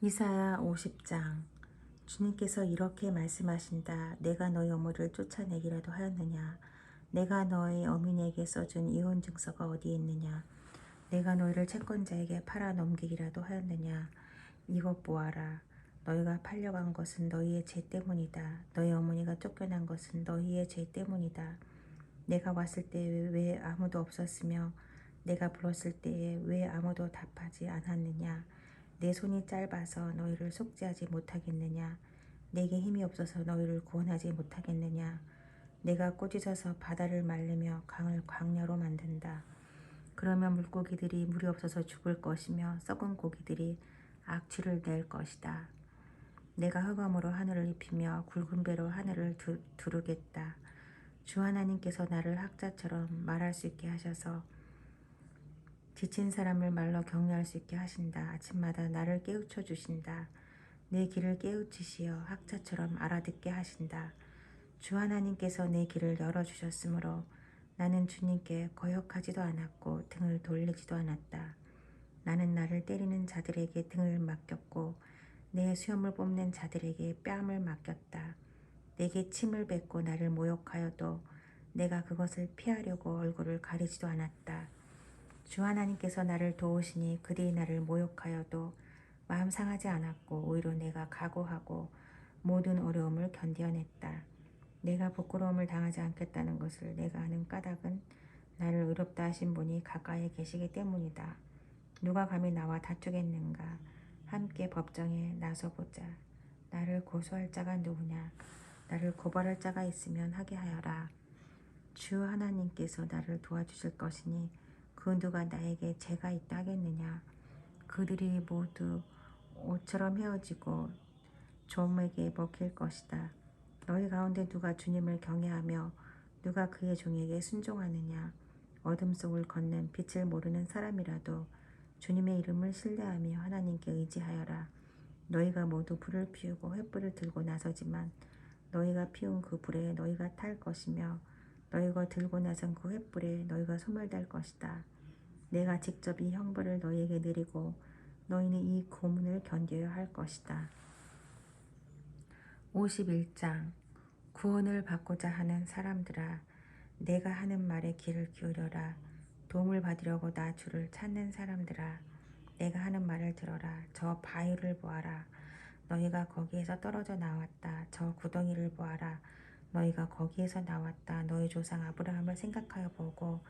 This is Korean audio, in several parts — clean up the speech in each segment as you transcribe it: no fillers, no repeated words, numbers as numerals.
이사야 50장. 주님께서 이렇게 말씀하신다. 내가 너희 어머니를 쫓아내기라도 하였느냐? 내가 너희 어민에게 써준 이혼 증서가 어디에 있느냐? 내가 너희를 채권자에게 팔아 넘기기라도 하였느냐? 이것 보아라. 너희가 팔려간 것은 너희의 죄 때문이다. 너희 어머니가 쫓겨난 것은 너희의 죄 때문이다. 내가 왔을 때에 왜 아무도 없었으며 내가 불렀을 때에 왜 아무도 답하지 않았느냐? 내 손이 짧아서 너희를 속죄하지 못하겠느냐? 내게 힘이 없어서 너희를 구원하지 못하겠느냐? 내가 꾸짖어서 바다를 말리며 강을 광야로 만든다. 그러면 물고기들이 물이 없어서 죽을 것이며 썩은 고기들이 악취를 낼 것이다. 내가 흑암으로 하늘을 입히며 굵은 배로 하늘을 두르겠다. 주 하나님께서 나를 학자처럼 말할 수 있게 하셔서 지친 사람을 말로 격려할 수 있게 하신다. 아침마다 나를 깨우쳐 주신다. 내 길을 깨우치시어 학자처럼 알아듣게 하신다. 주 하나님께서 내 길을 열어주셨으므로 나는 주님께 거역하지도 않았고 등을 돌리지도 않았다. 나는 나를 때리는 자들에게 등을 맡겼고 내 수염을 뽑는 자들에게 뺨을 맡겼다. 내게 침을 뱉고 나를 모욕하여도 내가 그것을 피하려고 얼굴을 가리지도 않았다. 주 하나님께서 나를 도우시니 그들이 나를 모욕하여도 마음 상하지 않았고 오히려 내가 각오하고 모든 어려움을 견뎌냈다. 내가 부끄러움을 당하지 않겠다는 것을 내가 아는 까닭은 나를 의롭다 하신 분이 가까이에 계시기 때문이다. 누가 감히 나와 다투겠는가? 함께 법정에 나서보자. 나를 고소할 자가 누구냐? 나를 고발할 자가 있으면 하게 하여라. 주 하나님께서 나를 도와주실 것이니 그 누가 나에게 죄가 있다 하겠느냐? 그들이 모두 옷처럼 헤어지고 좀에게 먹힐 것이다. 너희 가운데 누가 주님을 경외하며 누가 그의 종에게 순종하느냐? 어둠 속을 걷는 빛을 모르는 사람이라도 주님의 이름을 신뢰하며 하나님께 의지하여라. 너희가 모두 불을 피우고 횃불을 들고 나서지만 너희가 피운 그 불에 너희가 탈 것이며 너희가 들고 나선 그 횃불에 너희가 소멸될 것이다. 내가 직접 이 형벌을 너희에게 내리고 너희는 이 고문을 견뎌야 할 것이다. 51장. 구원을 받고자 하는 사람들아, 내가 하는 말에 귀를 기울여라. 도움을 받으려고 나 주를 찾는 사람들아, 내가 하는 말을 들어라. 저 바위를 보아라. 너희가 거기에서 떨어져 나왔다. 저 구덩이를 보아라. 너희가 거기에서 나왔다. 너희 조상 아브라함을 생각하여 보고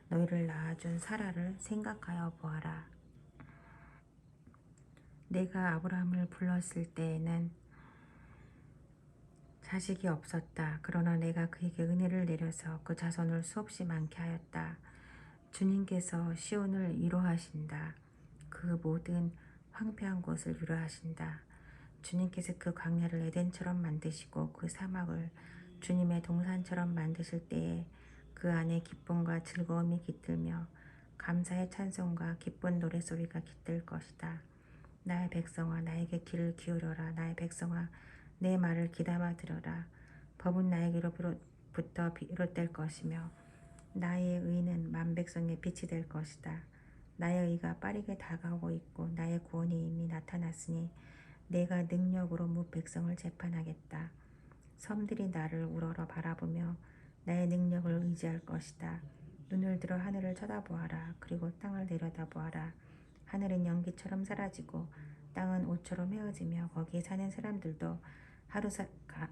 너희를 낳아준 사라를 생각하여 보아라. 내가 아브라함을 불렀을 때에는 자식이 없었다. 그러나 내가 그에게 은혜를 내려서 그 자손을 수없이 많게 하였다. 주님께서 시온을 위로하신다. 그 모든 황폐한 곳을 위로하신다. 주님께서 그 광야를 에덴처럼 만드시고 그 사막을 주님의 동산처럼 만드실 때에 그 안에 기쁨과 즐거움이 깃들며 감사의 찬송과 기쁜 노랫소리가 깃들 것이다. 나의 백성아, 나에게 귀를 기울여라. 나의 백성아, 내 말을 귀담아 들어라. 법은 나에게로부터 비롯될 것이며 나의 의는 만백성의 빛이 될 것이다. 나의 의가 빠르게 다가오고 있고 나의 구원이 이미 나타났으니 내가 능력으로 무 백성을 재판하겠다. 섬들이 나를 우러러 바라보며 나의 능력을 의지할 것이다. 눈을 들어 하늘을 쳐다보아라. 그리고 땅을 내려다보아라. 하늘은 연기처럼 사라지고 땅은 옷처럼 헤어지며 거기에 사는 사람들도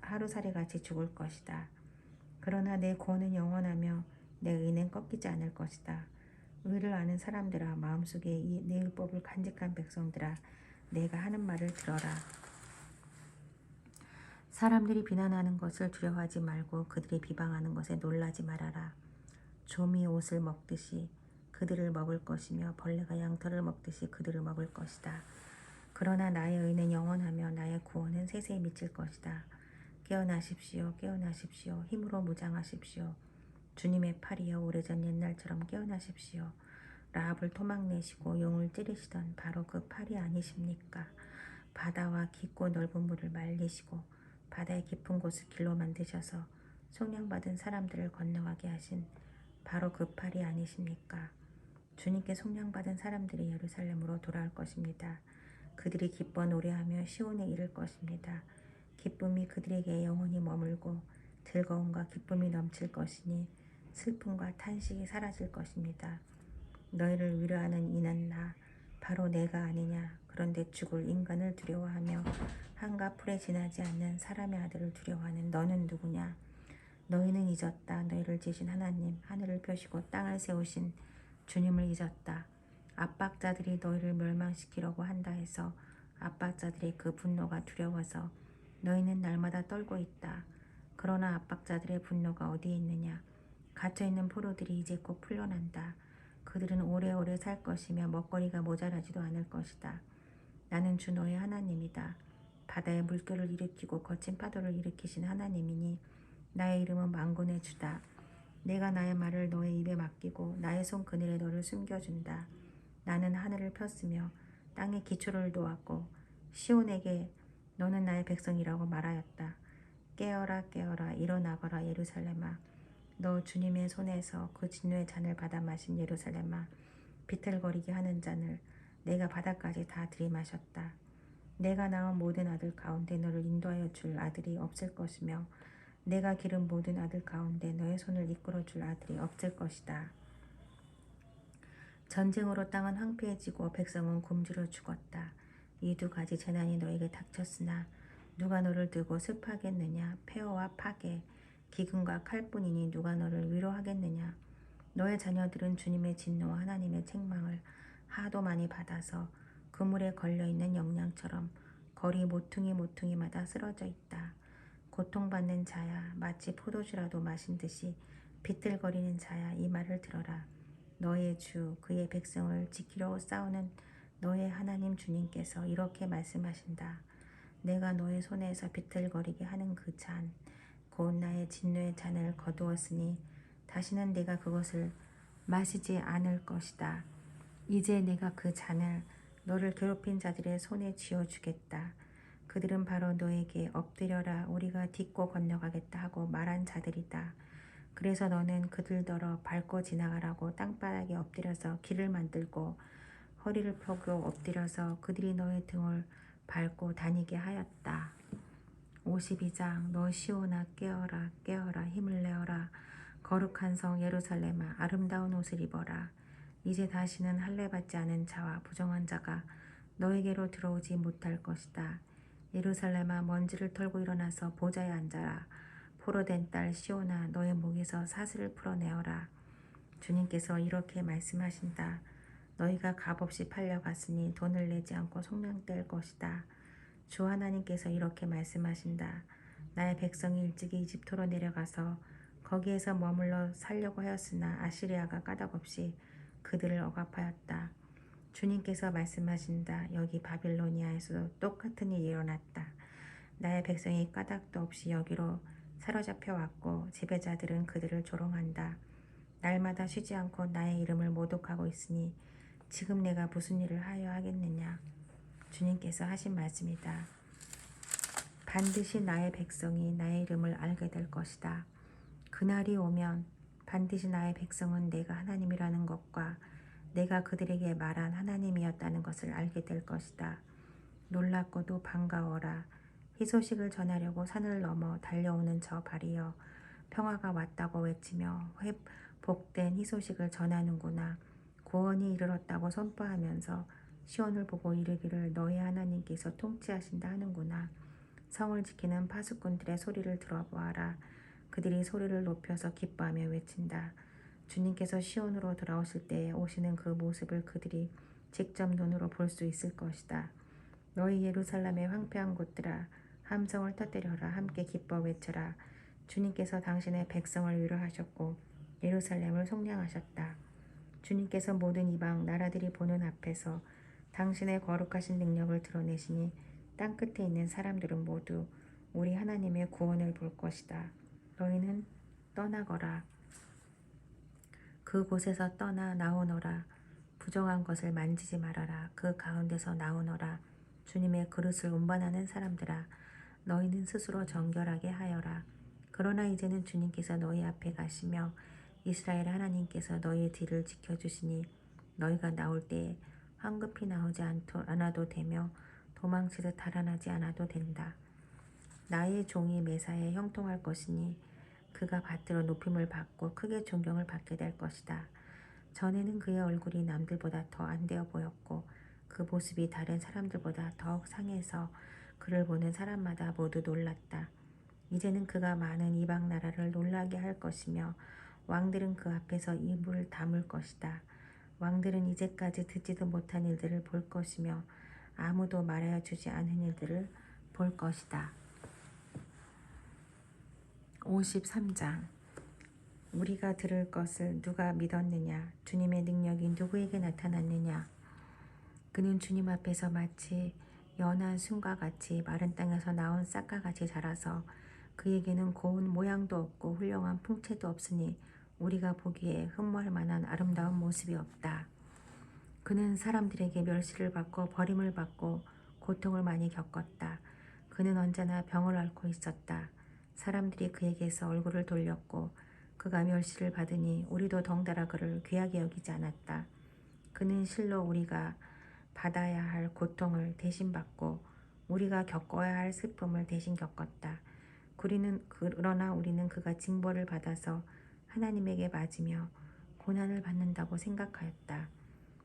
하루살이같이 죽을 것이다. 그러나 내 구원은 영원하며 내 의는 꺾이지 않을 것이다. 의를 아는 사람들아, 마음속에 내 율법을 간직한 백성들아, 내가 하는 말을 들어라. 사람들이 비난하는 것을 두려워하지 말고 그들이 비방하는 것에 놀라지 말아라. 좀이 옷을 먹듯이 그들을 먹을 것이며 벌레가 양털을 먹듯이 그들을 먹을 것이다. 그러나 나의 의는 영원하며 나의 구원은 세세히 미칠 것이다. 깨어나십시오. 깨어나십시오. 힘으로 무장하십시오. 주님의 팔이여, 오래전 옛날처럼 깨어나십시오. 라합을 토막내시고 용을 찌르시던 바로 그 팔이 아니십니까? 바다와 깊고 넓은 물을 말리시고 바다의 깊은 곳을 길로 만드셔서 속량받은 사람들을 건너가게 하신 바로 그 팔이 아니십니까? 주님께 속량받은 사람들이 예루살렘으로 돌아올 것입니다. 그들이 기뻐 노래하며 시온에 이를 것입니다. 기쁨이 그들에게 영원히 머물고 즐거움과 기쁨이 넘칠 것이니 슬픔과 탄식이 사라질 것입니다. 너희를 위로하는 이는 나 바로 내가 아니냐. 그런데 죽을 인간을 두려워하며 한과 풀에 지나지 않는 사람의 아들을 두려워하는 너는 누구냐. 너희는 잊었다. 너희를 지신 하나님, 하늘을 펴시고 땅을 세우신 주님을 잊었다. 압박자들이 너희를 멸망시키려고 한다 해서 압박자들의 그 분노가 두려워서 너희는 날마다 떨고 있다. 그러나 압박자들의 분노가 어디에 있느냐. 갇혀있는 포로들이 이제 곧 풀려난다. 그들은 오래오래 살 것이며 먹거리가 모자라지도 않을 것이다. 나는 주 너의 하나님이다. 바다의 물결을 일으키고 거친 파도를 일으키신 하나님이니 나의 이름은 만군의 주다. 내가 나의 말을 너의 입에 맡기고 나의 손 그늘에 너를 숨겨준다. 나는 하늘을 폈으며 땅의 기초를 놓았고 시온에게 너는 나의 백성이라고 말하였다. 깨어라 깨어라 일어나거라 예루살렘아. 너 주님의 손에서 그 진노의 잔을 받아 마신 예루살렘아. 비틀거리게 하는 잔을 내가 바다까지 다 들이마셨다. 내가 낳은 모든 아들 가운데 너를 인도하여 줄 아들이 없을 것이며 내가 기른 모든 아들 가운데 너의 손을 이끌어 줄 아들이 없을 것이다. 전쟁으로 땅은 황폐해지고 백성은 굶주려 죽었다. 이 두 가지 재난이 너에게 닥쳤으나 누가 너를 들고 슬퍼하겠느냐. 폐허와 파괴, 기근과 칼뿐이니 누가 너를 위로하겠느냐. 너의 자녀들은 주님의 진노와 하나님의 책망을 하도 많이 받아서 그물에 걸려있는 영양처럼 거리 모퉁이마다 쓰러져 있다. 고통받는 자야, 마치 포도주라도 마신 듯이 비틀거리는 자야, 이 말을 들어라. 너의 주, 그의 백성을 지키려 싸우는 너의 하나님 주님께서 이렇게 말씀하신다. 내가 너의 손에서 비틀거리게 하는 그 잔, 곧 나의 진노의 잔을 거두었으니 다시는 내가 그것을 마시지 않을 것이다. 이제 내가 그 잔을 너를 괴롭힌 자들의 손에 쥐어주겠다. 그들은 바로 너에게 엎드려라 우리가 딛고 건너가겠다 하고 말한 자들이다. 그래서 너는 그들더러 밟고 지나가라고 땅바닥에 엎드려서 길을 만들고 허리를 펴고 엎드려서 그들이 너의 등을 밟고 다니게 하였다. 52장 너 시온아 깨어라 깨어라 힘을 내어라. 거룩한 성 예루살렘아 아름다운 옷을 입어라. 이제 다시는 할례받지 않은 자와 부정한 자가 너에게로 들어오지 못할 것이다. 예루살렘아 먼지를 털고 일어나서 보좌에 앉아라. 포로된 딸 시온아 너의 목에서 사슬을 풀어내어라. 주님께서 이렇게 말씀하신다. 너희가 값없이 팔려갔으니 돈을 내지 않고 속량될 것이다. 주 하나님께서 이렇게 말씀하신다. 나의 백성이 일찍이 이집트로 내려가서 거기에서 머물러 살려고 하였으나 아시리아가 까닭없이 그들을 억압하였다. 주님께서 말씀하신다. 여기 바빌로니아에서도 똑같은 일이 일어났다. 나의 백성이 까닭도 없이 여기로 사로잡혀 왔고 지배자들은 그들을 조롱한다. 날마다 쉬지 않고 나의 이름을 모독하고 있으니 지금 내가 무슨 일을 하여 하겠느냐. 주님께서 하신 말씀이다. 반드시 나의 백성이 나의 이름을 알게 될 것이다. 그날이 오면 반드시 나의 백성은 내가 하나님이라는 것과 내가 그들에게 말한 하나님이었다는 것을 알게 될 것이다. 놀랍고도 반가워라. 희소식을 전하려고 산을 넘어 달려오는 저 발이여 평화가 왔다고 외치며 회복된 희소식을 전하는구나. 구원이 이르렀다고 선포하면서 시온을 보고 이르기를 너희 하나님께서 통치하신다 하는구나. 성을 지키는 파수꾼들의 소리를 들어보아라. 그들이 소리를 높여서 기뻐하며 외친다. 주님께서 시온으로 돌아오실 때에 오시는 그 모습을 그들이 직접 눈으로 볼 수 있을 것이다. 너희 예루살렘의 황폐한 곳들아 함성을 터뜨려라. 함께 기뻐 외쳐라. 주님께서 당신의 백성을 위로하셨고 예루살렘을 속량하셨다. 주님께서 모든 이방 나라들이 보는 앞에서 당신의 거룩하신 능력을 드러내시니 땅끝에 있는 사람들은 모두 우리 하나님의 구원을 볼 것이다. 너희는 떠나거라. 그곳에서 떠나 나오너라. 부정한 것을 만지지 말아라. 그 가운데서 나오너라. 주님의 그릇을 운반하는 사람들아 너희는 스스로 정결하게 하여라. 그러나 이제는 주님께서 너희 앞에 가시며 이스라엘 하나님께서 너희의 뒤를 지켜주시니 너희가 나올 때에 황급히 나오지 않아도 되며 도망치듯 달아나지 않아도 된다. 나의 종이 매사에 형통할 것이니 그가 받들어 높임을 받고 크게 존경을 받게 될 것이다. 전에는 그의 얼굴이 남들보다 더 안되어 보였고 그 모습이 다른 사람들보다 더욱 상해서 그를 보는 사람마다 모두 놀랐다. 이제는 그가 많은 이방 나라를 놀라게 할 것이며 왕들은 그 앞에서 입을 다물 것이다. 왕들은 이제까지 듣지도 못한 일들을 볼 것이며 아무도 말하여 주지 않은 일들을 볼 것이다. 53장. 우리가 들을 것을 누가 믿었느냐? 주님의 능력이 누구에게 나타났느냐? 그는 주님 앞에서 마치 연한 순과 같이 마른 땅에서 나온 싹과 같이 자라서 그에게는 고운 모양도 없고 훌륭한 풍채도 없으니 우리가 보기에 흠모할 만한 아름다운 모습이 없다. 그는 사람들에게 멸시를 받고 버림을 받고 고통을 많이 겪었다. 그는 언제나 병을 앓고 있었다. 사람들이 그에게서 얼굴을 돌렸고 그가 멸시를 받으니 우리도 덩달아 그를 귀하게 여기지 않았다. 그는 실로 우리가 받아야 할 고통을 대신 받고 우리가 겪어야 할 슬픔을 대신 겪었다. 그러나 우리는 그가 징벌을 받아서 하나님에게 맞으며 고난을 받는다고 생각하였다.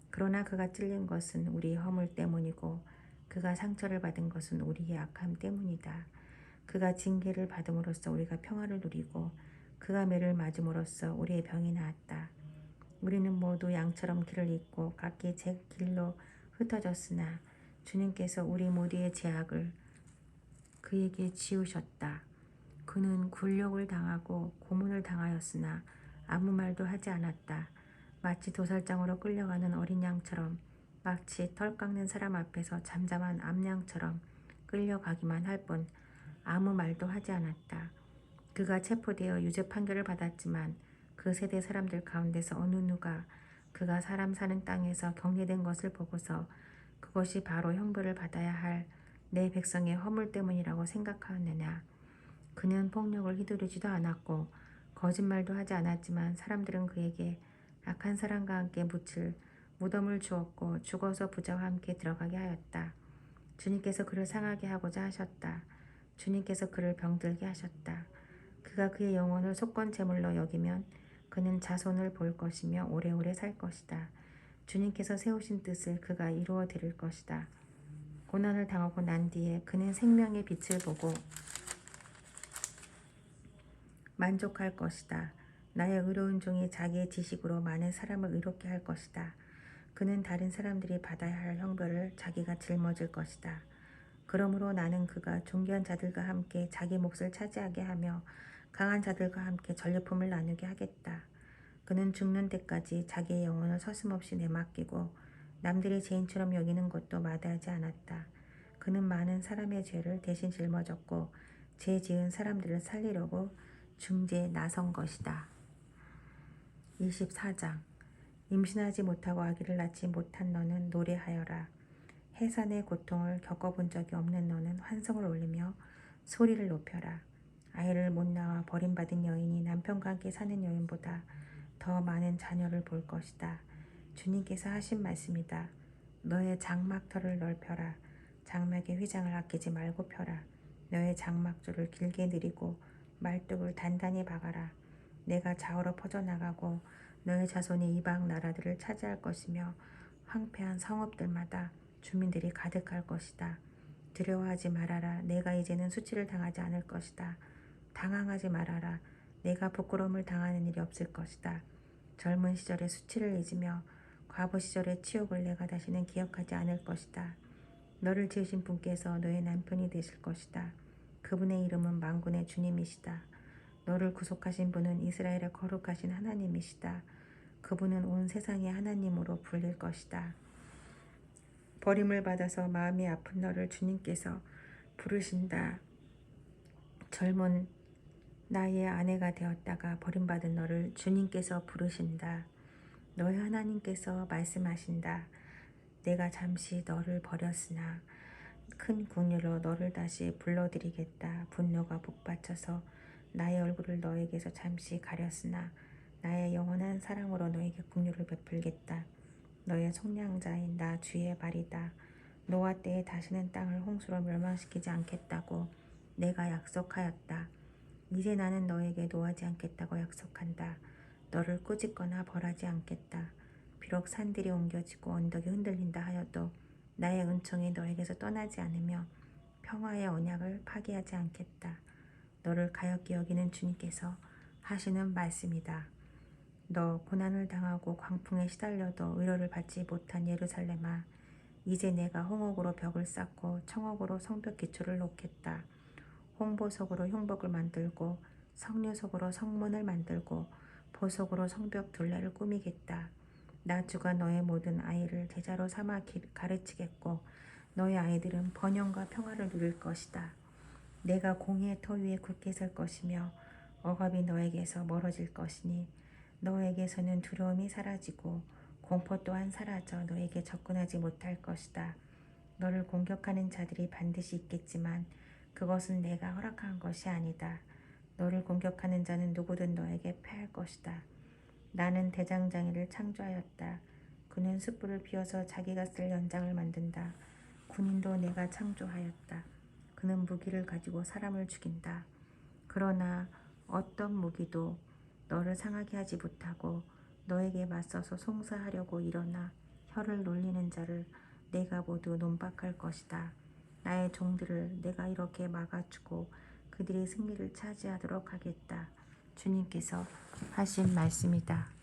그러나 그가 찔린 것은 우리의 허물 때문이고 그가 상처를 받은 것은 우리의 악함 때문이다. 그가 징계를 받음으로써 우리가 평화를 누리고 그가 매를 맞음으로써 우리의 병이 나았다. 우리는 모두 양처럼 길을 잃고 각기 제 길로 흩어졌으나 주님께서 우리 모두의 죄악을 그에게 지우셨다. 그는 굴욕을 당하고 고문을 당하였으나 아무 말도 하지 않았다. 마치 도살장으로 끌려가는 어린 양처럼 마치 털 깎는 사람 앞에서 잠잠한 암양처럼 끌려가기만 할 뿐 아무 말도 하지 않았다. 그가 체포되어 유죄 판결을 받았지만 그 세대 사람들 가운데서 어느 누가 그가 사람 사는 땅에서 격리된 것을 보고서 그것이 바로 형벌을 받아야 할 내 백성의 허물 때문이라고 생각하였느냐. 그는 폭력을 휘두르지도 않았고 거짓말도 하지 않았지만 사람들은 그에게 악한 사람과 함께 묻힐 무덤을 주었고 죽어서 부자와 함께 들어가게 하였다. 주님께서 그를 상하게 하고자 하셨다. 주님께서 그를 병들게 하셨다. 그가 그의 영혼을 속건 제물로 여기면 그는 자손을 볼 것이며 오래오래 살 것이다. 주님께서 세우신 뜻을 그가 이루어 드릴 것이다. 고난을 당하고 난 뒤에 그는 생명의 빛을 보고 만족할 것이다. 나의 의로운 종이 자기의 지식으로 많은 사람을 의롭게 할 것이다. 그는 다른 사람들이 받아야 할 형벌을 자기가 짊어질 것이다. 그러므로 나는 그가 존귀한 자들과 함께 자기 몫을 차지하게 하며 강한 자들과 함께 전리품을 나누게 하겠다. 그는 죽는 때까지 자기의 영혼을 서슴없이 내맡기고 남들이 죄인처럼 여기는 것도 마다하지 않았다. 그는 많은 사람의 죄를 대신 짊어졌고 죄 지은 사람들을 살리려고 중재에 나선 것이다. 24장. 임신하지 못하고 아기를 낳지 못한 너는 노래하여라. 해산의 고통을 겪어본 적이 없는 너는 환성을 올리며 소리를 높여라. 아이를 못 낳아 버림받은 여인이 남편과 함께 사는 여인보다 더 많은 자녀를 볼 것이다. 주님께서 하신 말씀이다. 너의 장막터를 넓혀라. 장막의 휘장을 아끼지 말고 펴라. 너의 장막줄을 길게 늘이고 말뚝을 단단히 박아라. 내가 좌우로 퍼져나가고 너의 자손이 이방 나라들을 차지할 것이며 황폐한 성읍들마다 주민들이 가득할 것이다. 두려워하지 말아라. 내가 이제는 수치를 당하지 않을 것이다. 당황하지 말아라. 내가 부끄러움을 당하는 일이 없을 것이다. 젊은 시절의 수치를 잊으며 과부 시절의 치욕을 내가 다시는 기억하지 않을 것이다. 너를 지으신 분께서 너의 남편이 되실 것이다. 그분의 이름은 만군의 주님이시다. 너를 구속하신 분은 이스라엘의 거룩하신 하나님이시다. 그분은 온 세상의 하나님으로 불릴 것이다. 버림을 받아서 마음이 아픈 너를 주님께서 부르신다. 젊은 나의 아내가 되었다가 버림받은 너를 주님께서 부르신다. 너의 하나님께서 말씀하신다. 내가 잠시 너를 버렸으나 큰 긍휼로 너를 다시 불러들이겠다. 분노가 북받쳐서 나의 얼굴을 너에게서 잠시 가렸으나 나의 영원한 사랑으로 너에게 긍휼을 베풀겠다. 너의 속량자인 나 주의 말이다. 노아 때에 다시는 땅을 홍수로 멸망시키지 않겠다고 내가 약속하였다. 이제 나는 너에게 노하지 않겠다고 약속한다. 너를 꾸짖거나 벌하지 않겠다. 비록 산들이 옮겨지고 언덕이 흔들린다 하여도 나의 은총이 너에게서 떠나지 않으며 평화의 언약을 파기하지 않겠다. 너를 가엾게 여기는 주님께서 하시는 말씀이다. 너 고난을 당하고 광풍에 시달려도 위로를 받지 못한 예루살렘아, 이제 내가 홍옥으로 벽을 쌓고 청옥으로 성벽 기초를 놓겠다. 홍보석으로 흉복을 만들고 석류석으로 성문을 만들고 보석으로 성벽 둘레를 꾸미겠다. 나 주가 너의 모든 아이를 제자로 삼아 가르치겠고 너의 아이들은 번영과 평화를 누릴 것이다. 내가 공의의 터 위에 굳게 설 것이며 억압이 너에게서 멀어질 것이니 너에게서는 두려움이 사라지고 공포 또한 사라져 너에게 접근하지 못할 것이다. 너를 공격하는 자들이 반드시 있겠지만 그것은 내가 허락한 것이 아니다. 너를 공격하는 자는 누구든 너에게 패할 것이다. 나는 대장장이를 창조하였다. 그는 숯불을 피워서 자기가 쓸 연장을 만든다. 군인도 내가 창조하였다. 그는 무기를 가지고 사람을 죽인다. 그러나 어떤 무기도 너를 상하게 하지 못하고 너에게 맞서서 송사하려고 일어나 혀를 놀리는 자를 내가 모두 논박할 것이다. 나의 종들을 내가 이렇게 막아주고 그들이 승리를 차지하도록 하겠다. 주님께서 하신 말씀이다.